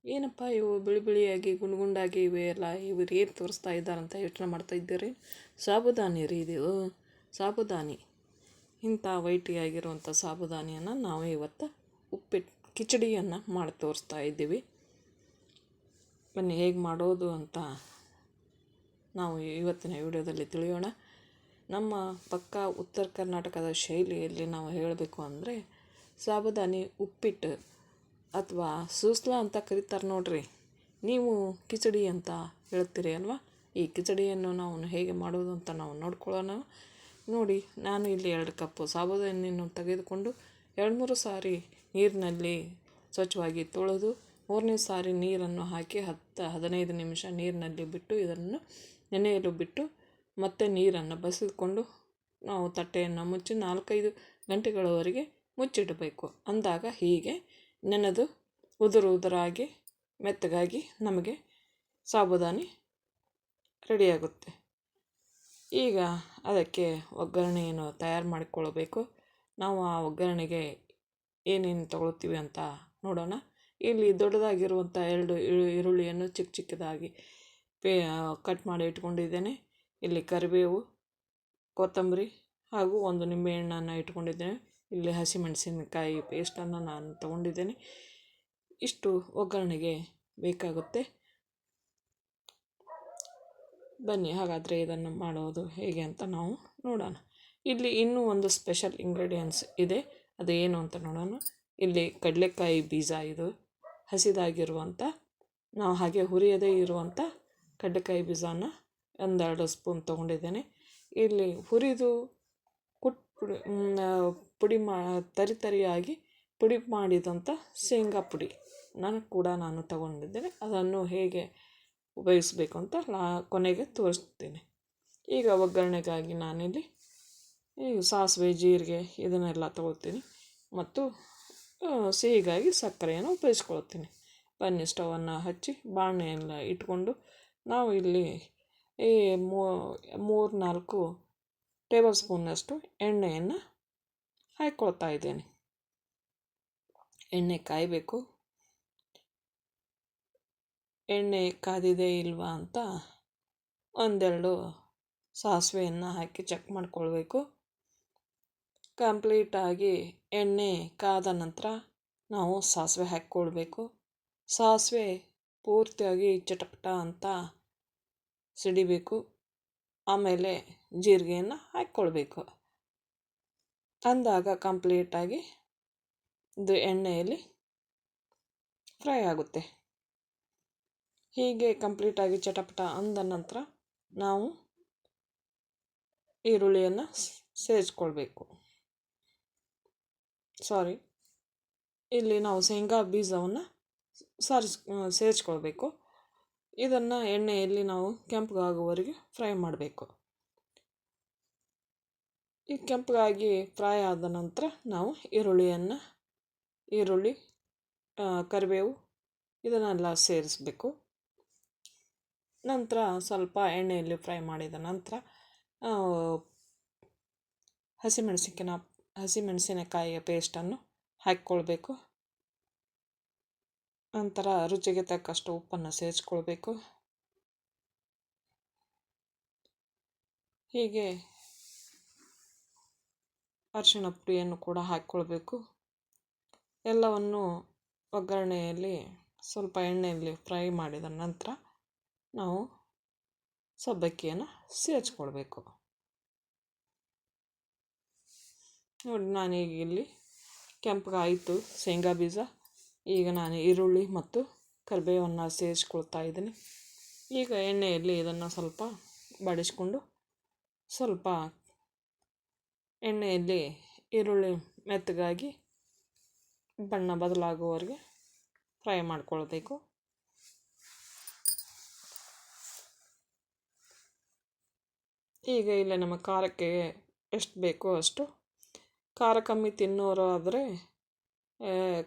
ಏನಪ್ಪ ಇವು ಬಿಳಿ ಬಿಳಿಯಾಗಿ ಗುಂಡಾಗಿ ಇವೆ ಎಲ್ಲ ಇವ್ರು ಏನು ತೋರಿಸ್ತಾ ಇದ್ದಾರಂತ ಯೋಚನೆ ಮಾಡ್ತಾ ಇದ್ದೀರಿ. ಸಾಬುದಾನಿ ರೀ ಇದು, ಸಾಬುದಾನಿ. ಇಂಥ ವೈಟಿಯಾಗಿರುವಂಥ ಸಾಬುದಾನಿಯನ್ನು ನಾವು ಇವತ್ತು ಉಪ್ಪಿಟ್ಟು ಕಿಚಡಿಯನ್ನು ಮಾಡಿ ತೋರಿಸ್ತಾ ಇದ್ದೀವಿ. ಬನ್ನಿ ಹೇಗೆ ಮಾಡೋದು ಅಂತ ನಾವು ಇವತ್ತಿನ ವಿಡಿಯೋದಲ್ಲಿ ತಿಳಿಯೋಣ. ನಮ್ಮ ಪಕ್ಕ ಉತ್ತರ ಕರ್ನಾಟಕದ ಶೈಲಿಯಲ್ಲಿ ನಾವು ಹೇಳಬೇಕು ಅಂದರೆ ಸಾಬುದಾನಿ ಉಪ್ಪಿಟ್ಟು ಅಥವಾ ಸೂಸ್ಲಾ ಅಂತ ಕರೀತಾರೆ ನೋಡ್ರಿ. ನೀವು ಕಿಚಡಿ ಅಂತ ಹೇಳ್ತೀರಿ ಅಲ್ವಾ. ಈ ಕಿಚಡಿಯನ್ನು ನಾವು ಹೇಗೆ ಮಾಡೋದು ಅಂತ ನಾವು ನೋಡ್ಕೊಳ್ಳೋಣ. ನೋಡಿ, ನಾನು ಇಲ್ಲಿ 2 ಕಪ್ಪು ಸಾಬುದಾನಿಯನ್ನು ತೆಗೆದುಕೊಂಡು 2-3 ಸಾರಿ ನೀರಿನಲ್ಲಿ ಸ್ವಚ್ಛವಾಗಿ ತೊಳೆದು 3ನೇ ಸಾರಿ ನೀರನ್ನು ಹಾಕಿ 10-15 ನಿಮಿಷ ನೀರಿನಲ್ಲಿ ಬಿಟ್ಟು ಇದನ್ನು ನೆನೆಯಲು ಬಿಟ್ಟು ಮತ್ತೆ ನೀರನ್ನು ಬಸಿದುಕೊಂಡು ನಾವು ತಟ್ಟೆಯನ್ನು ಮುಚ್ಚಿ 4-5 ಗಂಟೆಗಳವರೆಗೆ ಮುಚ್ಚಿಡಬೇಕು. ಅಂದಾಗ ಹೀಗೆ ನೆನೆದು ಉದುರಾಗಿ ಮೆತ್ತಗಾಗಿ ನಮಗೆ ಸಾಬುದಾನಿ ರೆಡಿಯಾಗುತ್ತೆ. ಈಗ ಅದಕ್ಕೆ ಒಗ್ಗರಣೆಯನ್ನು ತಯಾರು ಮಾಡಿಕೊಳ್ಳಬೇಕು. ನಾವು ಆ ಒಗ್ಗರಣೆಗೆ ಏನೇನು ತಗೊಳ್ತೀವಿ ಅಂತ ನೋಡೋಣ. ಇಲ್ಲಿ ದೊಡ್ಡದಾಗಿರುವಂಥ 2 ಈರುಳ್ಳಿಯನ್ನು ಚಿಕ್ಕ ಚಿಕ್ಕದಾಗಿ ಕಟ್ ಮಾಡಿ ಇಟ್ಕೊಂಡಿದ್ದೇನೆ. ಇಲ್ಲಿ ಕರಿಬೇವು, ಕೊತ್ತಂಬರಿ ಹಾಗೂ 1 ನಿಂಬೆಹಣ್ಣನ್ನು ಇಟ್ಕೊಂಡಿದ್ದೇನೆ. ಇಲ್ಲಿ ಹಸಿಮೆಣಸಿನಕಾಯಿ ಪೇಸ್ಟನ್ನು ನಾನು ತಗೊಂಡಿದ್ದೇನೆ. ಇಷ್ಟು ಒಗ್ಗರಣೆಗೆ ಬೇಕಾಗುತ್ತೆ. ಬನ್ನಿ ಹಾಗಾದರೆ ಇದನ್ನು ಮಾಡೋದು ಹೇಗೆ ಅಂತ ನಾವು ನೋಡೋಣ. ಇಲ್ಲಿ ಇನ್ನೂ ಒಂದು ಸ್ಪೆಷಲ್ ಇಂಗ್ರೀಡಿಯೆಂಟ್ಸ್ ಇದೆ, ಅದು ಏನು ಅಂತ ನೋಡೋಣ. ಇಲ್ಲಿ ಕಡಲೆಕಾಯಿ ಬೀಜ, ಇದು ಹಸಿದಾಗಿರುವಂಥ, ನಾವು ಹಾಗೆ ಹುರಿಯದೇ ಇರುವಂಥ ಕಡಲೆಕಾಯಿ ಬೀಜನ 1-2 ಸ್ಪೂನ್ ತೊಗೊಂಡಿದ್ದೇನೆ. ಇಲ್ಲಿ ಹುರಿದು ಪುಡಿ ತರಿಯಾಗಿ ಪುಡಿ ಮಾಡಿದಂಥ ಶೇಂಗಾ ಪುಡಿ ನಾನು ತಗೊಂಡಿದ್ದೇನೆ. ಅದನ್ನು ಹೇಗೆ ಉಪಯೋಗಿಸ್ಬೇಕು ಅಂತ ಕೊನೆಗೆ ತೋರಿಸ್ತೀನಿ. ಈಗ ಒಗ್ಗರಣೆಗಾಗಿ ನಾನಿಲ್ಲಿ ಸಾಸಿವೆ, ಜೀರಿಗೆ ಇದನ್ನೆಲ್ಲ ತಗೊಳ್ತೀನಿ ಮತ್ತು ಸಿಹಿಗಾಗಿ ಸಕ್ಕರೆಯನ್ನು ಉಪಯೋಗಿಸ್ಕೊಳ್ತೀನಿ. ಬನ್ನಿ ಸ್ಟವನ್ನು ಹಚ್ಚಿ ಬಾಣಲೆಯೆಲ್ಲ ಇಟ್ಕೊಂಡು ನಾವು ಇಲ್ಲಿ 3-4 ಟೇಬಲ್ ಸ್ಪೂನ್ನಷ್ಟು ಎಣ್ಣೆಯನ್ನು ಹಾಕ್ಕೊಳ್ತಾ ಇದ್ದೇನೆ. ಎಣ್ಣೆ ಕಾಯಬೇಕು. ಎಣ್ಣೆ ಕಾದಿದೆ ಇಲ್ವಾ ಅಂತ 1-2 ಸಾಸಿವೆಯನ್ನು ಹಾಕಿ ಚೆಕ್ ಮಾಡಿಕೊಳ್ಬೇಕು. ಕಂಪ್ಲೀಟಾಗಿ ಎಣ್ಣೆ ಕಾದ ನಂತರ ನಾವು ಸಾಸಿವೆ ಹಾಕ್ಕೊಳ್ಬೇಕು. ಸಾಸಿವೆ ಪೂರ್ತಿಯಾಗಿ ಚಟಪಟ ಅಂತ ಸಿಡಿಬೇಕು. ಆಮೇಲೆ ಜೀರಿಗೆಯನ್ನು ಹಾಕ್ಕೊಳ್ಬೇಕು. ಅಂದಾಗ ಕಂಪ್ಲೀಟಾಗಿ ಇದು ಎಣ್ಣೆಯಲ್ಲಿ ಫ್ರೈ ಆಗುತ್ತೆ. ಹೀಗೆ ಕಂಪ್ಲೀಟಾಗಿ ಚಟಪಟ ಅಂದ ನಂತರ ನಾವು ಈರುಳ್ಳಿಯನ್ನು ಸೇರಿಸ್ಕೊಳ್ಬೇಕು. ಇಲ್ಲಿ ನಾವು ಶೇಂಗಾ ಬೀಜವನ್ನು ಸೇರಿಸ್ಕೊಳ್ಬೇಕು. ಇದನ್ನು ಎಣ್ಣೆಯಲ್ಲಿ ನಾವು ಕೆಂಪಗಾಗುವವರೆಗೆ ಫ್ರೈ ಮಾಡಬೇಕು. ಈ ಕೆಂಪಗಾಗಿ ಫ್ರೈ ಆದ ನಂತರ ನಾವು ಈರುಳ್ಳಿ, ಕರಿಬೇವು ಇದನ್ನೆಲ್ಲ ಸೇರಿಸಬೇಕು. ನಂತರ ಸ್ವಲ್ಪ ಎಣ್ಣೆಯಲ್ಲಿ ಫ್ರೈ ಮಾಡಿದ ನಂತರ ಹಸಿಮೆಣಸಿನಕಾಯಿಯ ಪೇಸ್ಟನ್ನು ಹಾಕ್ಕೊಳ್ಬೇಕು. ನಂತರ ರುಚಿಗೆ ತಕ್ಕಷ್ಟು ಉಪ್ಪನ್ನು ಸೇರಿಸ್ಕೊಳ್ಬೇಕು. ಹೀಗೆ ಅರಿಶಿಣ ಪುಡಿಯನ್ನು ಕೂಡ ಹಾಕ್ಕೊಳ್ಬೇಕು. ಎಲ್ಲವನ್ನು ಒಗ್ಗರಣೆಯಲ್ಲಿ ಸ್ವಲ್ಪ ಎಣ್ಣೆಯಲ್ಲಿ ಫ್ರೈ ಮಾಡಿದ ನಂತರ ನಾವು ಸಬ್ಬಕ್ಕಿಯನ್ನು ಸೇರಿಸ್ಕೊಳ್ಬೇಕು. ನೋಡಿ, ನಾನೀಗ ಇಲ್ಲಿ ಕೆಂಪಗಾಯಿತು ಶೇಂಗಾ ಬೀಜ. ಈಗ ನಾನು ಈರುಳ್ಳಿ ಮತ್ತು ಕರಿಬೇವನ್ನು ಸೇರಿಸ್ಕೊಳ್ತಾ ಇದ್ದೀನಿ. ಈಗ ಎಣ್ಣೆಯಲ್ಲಿ ಇದನ್ನು ಸ್ವಲ್ಪ ಬಾಡಿಸ್ಕೊಂಡು ಸ್ವಲ್ಪ ಎಣ್ಣೆಯಲ್ಲಿ ಈರುಳ್ಳಿ ಮೆತ್ತಗಾಗಿ ಬಣ್ಣ ಬದಲಾಗುವವರೆಗೆ ಫ್ರೈ ಮಾಡ್ಕೊಳ್ಬೇಕು. ಈಗ ಇಲ್ಲಿ ನಮ್ಮ ಖಾರಕ್ಕೆ ಎಷ್ಟು ಬೇಕೋ ಅಷ್ಟು, ಖಾರ ಕಮ್ಮಿ ತಿನ್ನೋರು ಆದರೆ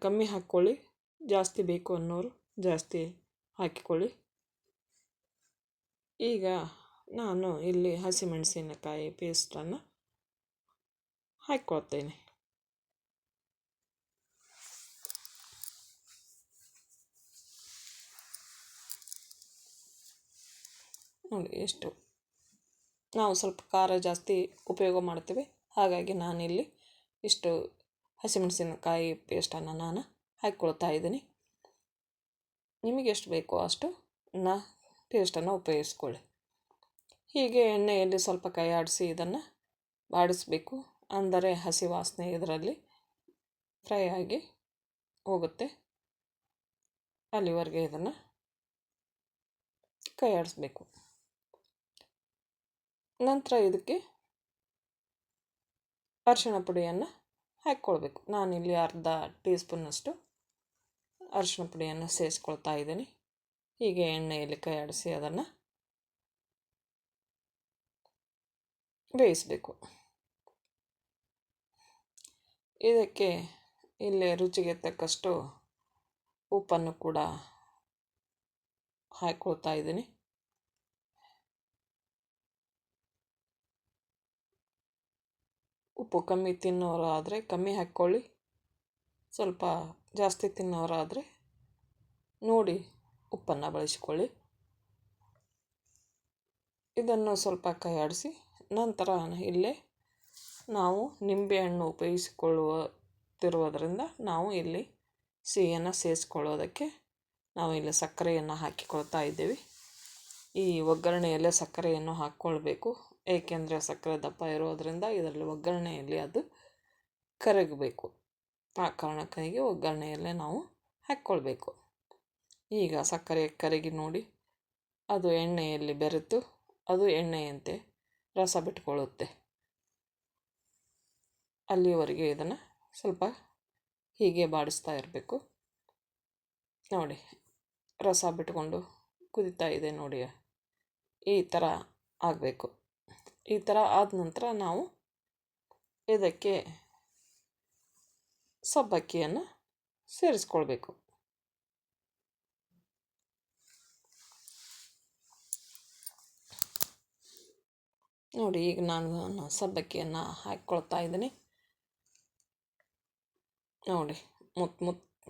ಕಮ್ಮಿ ಹಾಕ್ಕೊಳ್ಳಿ, ಜಾಸ್ತಿ ಬೇಕು ಅನ್ನೋರು ಜಾಸ್ತಿ ಹಾಕಿಕೊಳ್ಳಿ. ಈಗ ನಾನು ಇಲ್ಲಿ ಹಸಿಮೆಣಸಿನಕಾಯಿ ಪೇಸ್ಟನ್ನು ಹಾಕ್ಕೊಳ್ತೇನೆ. ನೋಡಿ ಎಷ್ಟು. ನಾವು ಸ್ವಲ್ಪ ಖಾರ ಜಾಸ್ತಿ ಉಪಯೋಗ ಮಾಡ್ತೀವಿ, ಹಾಗಾಗಿ ನಾನಿಲ್ಲಿ ಇಷ್ಟು ಹಸಿಮೆಣಸಿನಕಾಯಿ ಪೇಸ್ಟನ್ನು ನಾನು ಹಾಕ್ಕೊಳ್ತಾ ಇದ್ದೀನಿ. ನಿಮಗೆ ಎಷ್ಟು ಬೇಕೋ ಅಷ್ಟು ಪೇಸ್ಟನ್ನು ಉಪಯೋಗಿಸ್ಕೊಳ್ಳಿ. ಹೀಗೆ ಎಣ್ಣೆಯಲ್ಲಿ ಸ್ವಲ್ಪ ಕೈ ಆಡಿಸಿ ಇದನ್ನು ಬಾಡಿಸಬೇಕು, ಅಂದರೆ ಹಸಿ ವಾಸನೆ ಇದರಲ್ಲಿ ಫ್ರೈ ಆಗಿ ಹೋಗುತ್ತೆ. ಅಲ್ಲಿವರೆಗೆ ಇದನ್ನು ಕೈ ಆಡಿಸ್ಬೇಕು. ನಂತರ ಇದಕ್ಕೆ ಅರಿಶಿಣ ಪುಡಿಯನ್ನು ಹಾಕ್ಕೊಳ್ಬೇಕು. ನಾನಿಲ್ಲಿ ಅರ್ಧ ಟೀ ಸ್ಪೂನ್ನಷ್ಟು ಅರಿಶಿಣ ಪುಡಿಯನ್ನು ಸೇರಿಸ್ಕೊಳ್ತಾ ಇದ್ದೀನಿ. ಹೀಗೆ ಎಣ್ಣೆಯಲ್ಲಿ ಕೈ ಆಡಿಸಿ ಅದನ್ನು ಬೇಯಿಸಬೇಕು. ಇದಕ್ಕೆ ಇಲ್ಲೇ ರುಚಿಗೆ ತಕ್ಕಷ್ಟು ಉಪ್ಪನ್ನು ಕೂಡ ಹಾಕ್ಕೊಳ್ತಾ ಇದ್ದೀನಿ. ಉಪ್ಪು ಕಮ್ಮಿ ತಿನ್ನೋರಾದರೆ ಕಮ್ಮಿ ಹಾಕ್ಕೊಳ್ಳಿ, ಸ್ವಲ್ಪ ಜಾಸ್ತಿ ತಿನ್ನೋರಾದರೆ ನೋಡಿ ಉಪ್ಪನ್ನು ಬಳಸಿಕೊಳ್ಳಿ. ಇದನ್ನು ಸ್ವಲ್ಪ ಕೈ ಆಡಿಸಿ ನಂತರ ಇಲ್ಲೇ ನಾವು ನಿಂಬೆಹಣ್ಣು ಉಪಯೋಗಿಸಿಕೊಳ್ಳುತ್ತಿರುವುದರಿಂದ ನಾವು ಇಲ್ಲಿ ಸಿಹಿಯನ್ನು ಸೇರಿಸ್ಕೊಳ್ಳೋದಕ್ಕೆ ನಾವು ಇಲ್ಲಿ ಸಕ್ಕರೆಯನ್ನು ಹಾಕಿಕೊಳ್ತಾ ಇದ್ದೇವೆ. ಈ ಒಗ್ಗರಣೆಯಲ್ಲೇ ಸಕ್ಕರೆಯನ್ನು ಹಾಕ್ಕೊಳ್ಬೇಕು, ಏಕೆಂದರೆ ಸಕ್ಕರೆ ದಪ್ಪ ಇರೋದರಿಂದ ಇದರಲ್ಲಿ ಒಗ್ಗರಣೆಯಲ್ಲಿ ಅದು ಕರಗಬೇಕು. ಆ ಕಾರಣಕ್ಕಾಗಿ ಒಗ್ಗರಣೆಯಲ್ಲೇ ನಾವು ಹಾಕ್ಕೊಳ್ಬೇಕು. ಈಗ ಸಕ್ಕರೆ ಕರಗಿ ನೋಡಿ, ಅದು ಎಣ್ಣೆಯಲ್ಲಿ ಬೆರೆತು ಅದು ಎಣ್ಣೆಯಂತೆ ರಸ ಬಿಟ್ಕೊಳ್ಳುತ್ತೆ. ಅಲ್ಲಿವರೆಗೆ ಇದನ್ನು ಸ್ವಲ್ಪ ಹೀಗೆ ಬಾಡಿಸ್ತಾ ಇರಬೇಕು. ನೋಡಿ, ರಸ ಬಿಟ್ಕೊಂಡು ಕುದೀತಾ ಇದೆ ನೋಡಿ, ಈ ಥರ ಆಗಬೇಕು. ಈ ಥರ ಆದ ನಂತರ ನಾವು ಇದಕ್ಕೆ ಸಬ್ಬಕ್ಕಿಯನ್ನು ಸೇರಿಸ್ಕೊಳ್ಬೇಕು. ನೋಡಿ, ಈಗ ನಾನು ಸಬ್ಬಕ್ಕಿಯನ್ನು ಹಾಕ್ಕೊಳ್ತಾ ಇದ್ದೀನಿ. ನೋಡಿ,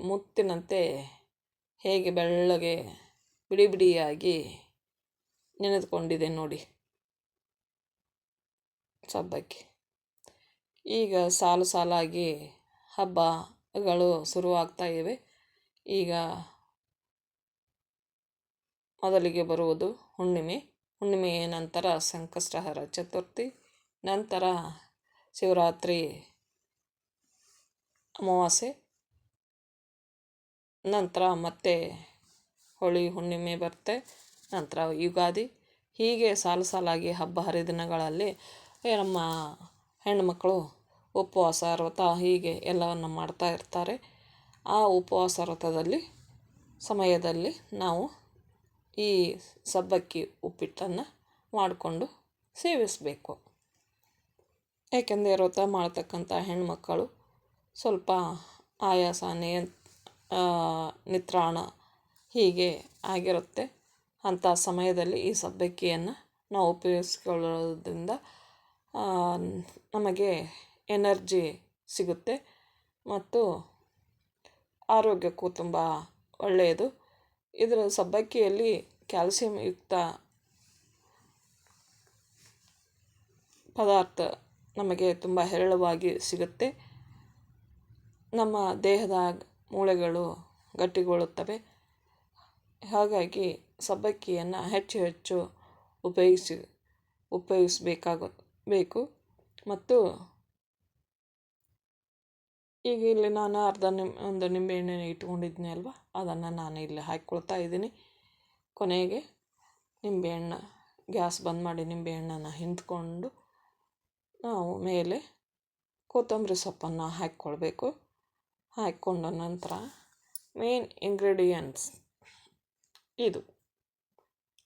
ಮುತ್ತಿನಂತೆ ಹೇಗೆ ಬೆಳ್ಳಗೆ ಬಿಡಿ ಬಿಡಿಯಾಗಿ ನೆನೆದುಕೊಂಡಿದೆ ನೋಡಿ ಸಬ್ಬಕ್ಕಿ. ಈಗ ಸಾಲು ಸಾಲಾಗಿ ಹಬ್ಬಗಳು ಶುರುವಾಗ್ತಾ ಇವೆ. ಈಗ ಮೊದಲಿಗೆ ಬರುವುದು ಹುಣ್ಣಿಮೆಯ ನಂತರ ಸಂಕಷ್ಟಹರ ಚತುರ್ಥಿ, ನಂತರ ಶಿವರಾತ್ರಿ ಅಮಾವಾಸ್ಯೆ, ನಂತರ ಮತ್ತೆ ಹೋಳಿ ಹುಣ್ಣಿಮೆ ಬರುತ್ತೆ, ನಂತರ ಯುಗಾದಿ. ಹೀಗೆ ಸಾಲು ಸಾಲಾಗಿ ಹಬ್ಬ ಹರಿದಿನಗಳಲ್ಲಿ ನಮ್ಮ ಹೆಣ್ಣುಮಕ್ಕಳು ಉಪವಾಸ ವ್ರತ ಹೀಗೆ ಎಲ್ಲವನ್ನು ಮಾಡ್ತಾ ಇರ್ತಾರೆ. ಆ ಉಪವಾಸ ವ್ರತದಲ್ಲಿ ಸಮಯದಲ್ಲಿ ನಾವು ಈ ಸಬ್ಬಕ್ಕಿ ಉಪ್ಪಿಟ್ಟನ್ನು ಮಾಡಿಕೊಂಡು ಸೇವಿಸಬೇಕು. ಏಕೆಂದರೆ ವ್ರತ ಮಾಡ್ತಕ್ಕಂಥ ಹೆಣ್ಮಕ್ಕಳು ಸ್ವಲ್ಪ ಆಯಾಸ ನಿತ್ರಾಣ ಹೀಗೆ ಆಗಿರುತ್ತೆ. ಅಂಥ ಸಮಯದಲ್ಲಿ ಈ ಸಬ್ಬಕ್ಕಿಯನ್ನು ನಾವು ಉಪಯೋಗಿಸ್ಕೊಳ್ಳೋದ್ರಿಂದ ನಮಗೆ ಎನರ್ಜಿ ಸಿಗುತ್ತೆ ಮತ್ತು ಆರೋಗ್ಯಕ್ಕೂ ತುಂಬ ಒಳ್ಳೆಯದು. ಇದರ ಸಬ್ಬಕ್ಕಿಯಲ್ಲಿ ಕ್ಯಾಲ್ಸಿಯಂ ಯುಕ್ತ ಪದಾರ್ಥ ನಮಗೆ ತುಂಬ ಹೇರಳವಾಗಿ ಸಿಗುತ್ತೆ. ನಮ್ಮ ದೇಹದ ಮೂಳೆಗಳು ಗಟ್ಟಿಗೊಳ್ಳುತ್ತವೆ. ಹಾಗಾಗಿ ಸಬ್ಬಕ್ಕಿಯನ್ನು ಹೆಚ್ಚು ಹೆಚ್ಚು ಉಪಯೋಗಿಸಬೇಕು. ಮತ್ತು ಈಗ ಇಲ್ಲಿ ನಾನು ಒಂದು ನಿಂಬೆಹಣ್ಣೆ ಇಟ್ಕೊಂಡಿದ್ದೀನಿ ಅಲ್ವಾ, ಅದನ್ನು ನಾನು ಇಲ್ಲಿ ಹಾಕ್ಕೊಳ್ತಾ ಇದ್ದೀನಿ. ಕೊನೆಗೆ ನಿಂಬೆಹಣ್ಣು ಗ್ಯಾಸ್ ಬಂದ್ ಮಾಡಿ ನಿಂಬೆಹಣ್ಣನ್ನು ಹಿಂಡ್ಕೊಂಡು ನಾವು ಮೇಲೆ ಕೊತ್ತಂಬರಿ ಸೊಪ್ಪನ್ನು ಹಾಕ್ಕೊಳ್ಬೇಕು. ಹಾಕ್ಕೊಂಡ ನಂತರ ಮೇನ್ ಇಂಗ್ರೀಡಿಯೆಂಟ್ಸ್ ಇದು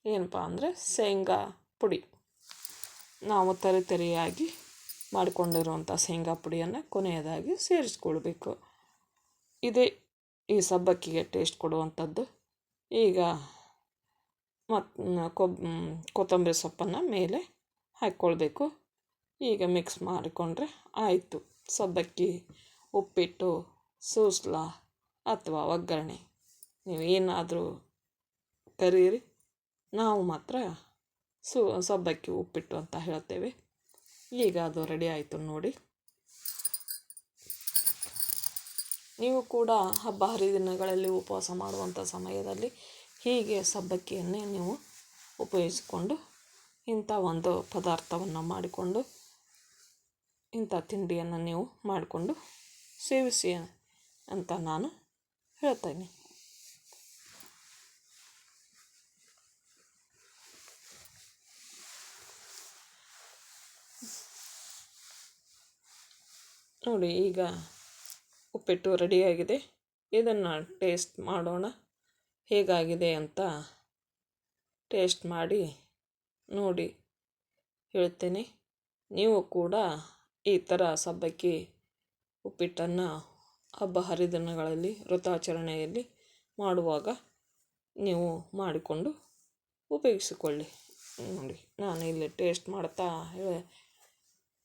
ಏನಪ್ಪ ಅಂದರೆ ಶೇಂಗಾ ಪುಡಿ. ನಾವು ತರಿಯಾಗಿ ಮಾಡಿಕೊಂಡಿರುವಂಥ ಶೇಂಗಾ ಪುಡಿಯನ್ನು ಕೊನೆಯದಾಗಿ ಸೇರಿಸ್ಕೊಳ್ಬೇಕು. ಇದೇ ಈ ಸಬ್ಬಕ್ಕಿಗೆ ಟೇಸ್ಟ್ ಕೊಡುವಂಥದ್ದು. ಈಗ ಕೊತ್ತಂಬರಿ ಸೊಪ್ಪನ್ನು ಮೇಲೆ ಹಾಕ್ಕೊಳ್ಬೇಕು. ಈಗ ಮಿಕ್ಸ್ ಮಾಡಿಕೊಂಡ್ರೆ ಆಯಿತು, ಸಬ್ಬಕ್ಕಿ ಉಪ್ಪಿಟ್ಟು, ಸೂಸ್ಲ ಅಥವಾ ಒಗ್ಗರಣೆ ನೀವು ಏನಾದರೂ ಕರೀರಿ. ನಾವು ಮಾತ್ರ ಸಬ್ಬಕ್ಕಿ ಉಪ್ಪಿಟ್ಟು ಅಂತ ಹೇಳ್ತೇವೆ. ಈಗ ಅದು ರೆಡಿ ಆಯಿತು ನೋಡಿ. ನೀವು ಕೂಡ ಹಬ್ಬ ಹರಿದಿನಗಳಲ್ಲಿ ಉಪವಾಸ ಮಾಡುವಂಥ ಸಮಯದಲ್ಲಿ ಹೀಗೆ ಸಬ್ಬಕ್ಕಿಯನ್ನೇ ನೀವು ಉಪಯೋಗಿಸಿಕೊಂಡು ಇಂಥ ಒಂದು ಪದಾರ್ಥವನ್ನು ಮಾಡಿಕೊಂಡು ಇಂಥ ತಿಂಡಿಯನ್ನು ನೀವು ಮಾಡಿಕೊಂಡು ಸೇವಿಸಿ ಅಂತ ನಾನು ಹೇಳ್ತೇನೆ. ನೋಡಿ, ಈಗ ಉಪ್ಪಿಟ್ಟು ರೆಡಿಯಾಗಿದೆ. ಇದನ್ನು ಟೇಸ್ಟ್ ಮಾಡೋಣ, ಹೇಗಾಗಿದೆ ಅಂತ ಟೇಸ್ಟ್ ಮಾಡಿ ನೋಡಿ ಹೇಳ್ತೇನೆ. ನೀವು ಕೂಡ ಈ ಥರ ಸಬ್ಬಕ್ಕಿ ಉಪ್ಪಿಟ್ಟನ್ನು ಹಬ್ಬ ಹರಿದಿನಗಳಲ್ಲಿ ವ್ರತಾಚರಣೆಯಲ್ಲಿ ಮಾಡುವಾಗ ನೀವು ಮಾಡಿಕೊಂಡು ಉಪಯೋಗಿಸಿಕೊಳ್ಳಿ. ನೋಡಿ, ನಾನು ಇಲ್ಲಿ ಟೇಸ್ಟ್ ಮಾಡ್ತಾ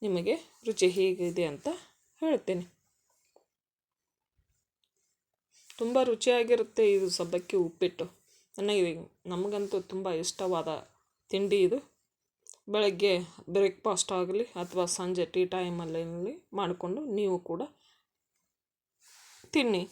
ನಿಮಗೆ ರುಚಿ ಹೇಗಿದೆ ಅಂತ ಹೇಳ್ತೇನೆ. ತುಂಬ ರುಚಿಯಾಗಿರುತ್ತೆ ಇದು ಸಬ್ಬಕ್ಕಿ ಉಪ್ಪಿಟ್ಟು. ನಮಗಂತೂ ತುಂಬ ಇಷ್ಟವಾದ ತಿಂಡಿ ಇದು. ಬೆಳಗ್ಗೆ ಬ್ರೇಕ್ಫಾಸ್ಟ್ ಆಗಲಿ ಅಥವಾ ಸಂಜೆ ಟೀ ಟೈಮಲ್ಲಿ ಮಾಡಿಕೊಂಡು ನೀವು ಕೂಡ ತಿನ್ನಿ.